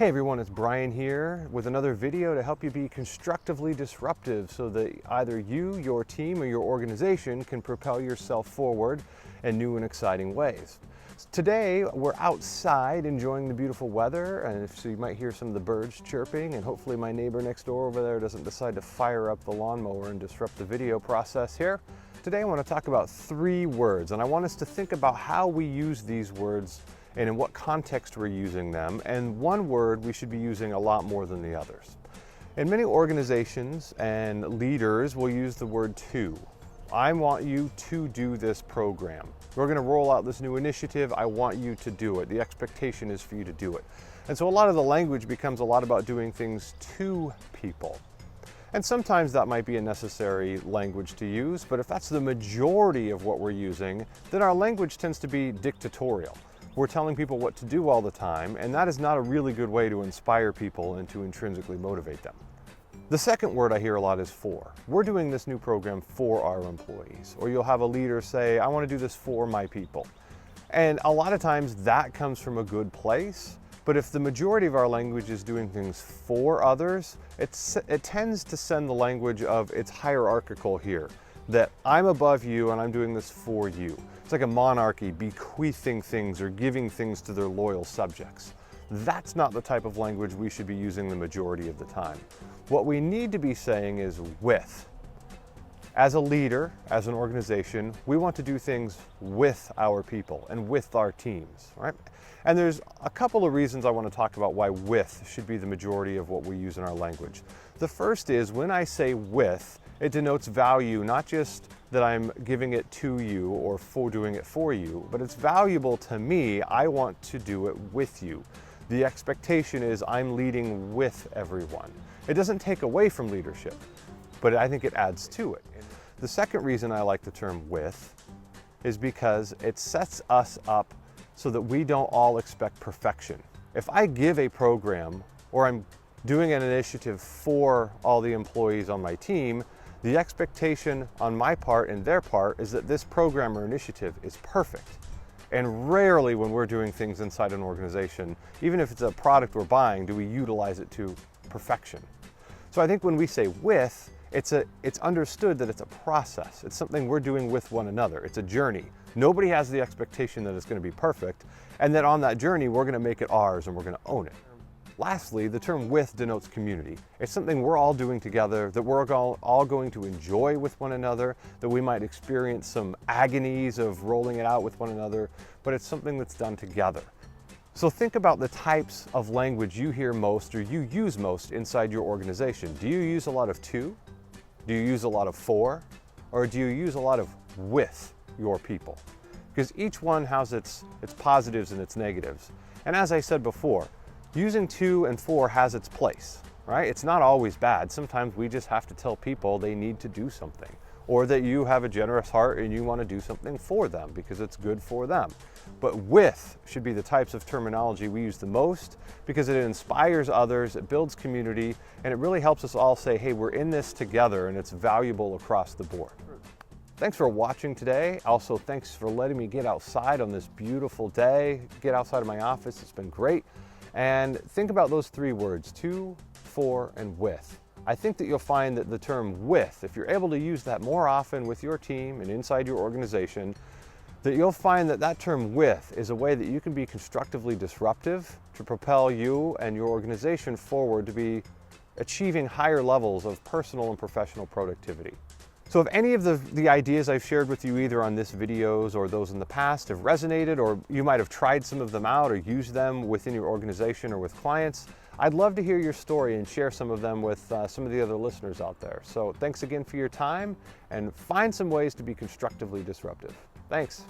Hey everyone, it's Brian here with another video to help you be constructively disruptive so that either you, your team, or your organization can propel yourself forward in new and exciting ways. Today we're outside enjoying the beautiful weather, and so you might hear some of the birds chirping, and hopefully my neighbor next door over there doesn't decide to fire up the lawnmower and disrupt the video process here. Today I want to talk about 3 words, and I want us to think about how we use these words and in what context we're using them, and one word we should be using a lot more than the others. In many organizations and leaders will use the word to. I want you to do this program. We're going to roll out this new initiative. I want you to do it. The expectation is for you to do it. And so a lot of the language becomes a lot about doing things to people. And sometimes that might be a necessary language to use, but if that's the majority of what we're using, then our language tends to be dictatorial. We're telling people what to do all the time, and that is not a really good way to inspire people and to intrinsically motivate them. The second word I hear a lot is for. We're doing this new program for our employees. Or you'll have a leader say, I want to do this for my people. And a lot of times that comes from a good place, but if the majority of our language is doing things for others, it tends to send the language of it's hierarchical here, that I'm above you and I'm doing this for you. It's like a monarchy bequeathing things or giving things to their loyal subjects. That's not the type of language we should be using the majority of the time. What we need to be saying is with. As a leader, as an organization, we want to do things with our people and with our teams, right? And there's a couple of reasons I want to talk about why with should be the majority of what we use in our language. The first is when I say with, it denotes value, not just that I'm giving it to you or for doing it for you, but it's valuable to me. I want to do it with you. The expectation is I'm leading with everyone. It doesn't take away from leadership, but I think it adds to it. The second reason I like the term with is because it sets us up so that we don't all expect perfection. If I give a program or I'm doing an initiative for all the employees on my team, the expectation on my part and their part is that this program or initiative is perfect. And rarely when we're doing things inside an organization, even if it's a product we're buying, do we utilize it to perfection. So I think when we say with, it's understood that it's a process. It's something we're doing with one another. It's a journey. Nobody has the expectation that it's going to be perfect, and that on that journey we're going to make it ours and we're going to own it. Lastly, the term with denotes community. It's something we're all doing together, that we're all going to enjoy with one another, that we might experience some agonies of rolling it out with one another, but it's something that's done together. So think about the types of language you hear most or you use most inside your organization. Do you use a lot of to? Do you use a lot of for? Or do you use a lot of with your people? Because each one has its positives and its negatives. And as I said before, using to and for has its place, right? It's not always bad. Sometimes we just have to tell people they need to do something, or that you have a generous heart and you want to do something for them because it's good for them. But with should be the types of terminology we use the most because it inspires others, it builds community, and it really helps us all say, hey, we're in this together, and it's valuable across the board. Thanks for watching today. Also, thanks for letting me get outside on this beautiful day, get outside of my office. It's been great. And think about those 3 words, to, for, and with. I think that you'll find that the term with, if you're able to use that more often with your team and inside your organization, that you'll find that that term with is a way that you can be constructively disruptive to propel you and your organization forward to be achieving higher levels of personal and professional productivity. So if any of the ideas I've shared with you either on this videos or those in the past have resonated, or you might have tried some of them out or used them within your organization or with clients, I'd love to hear your story and share some of them with some of the other listeners out there. So thanks again for your time, and find some ways to be constructively disruptive. Thanks.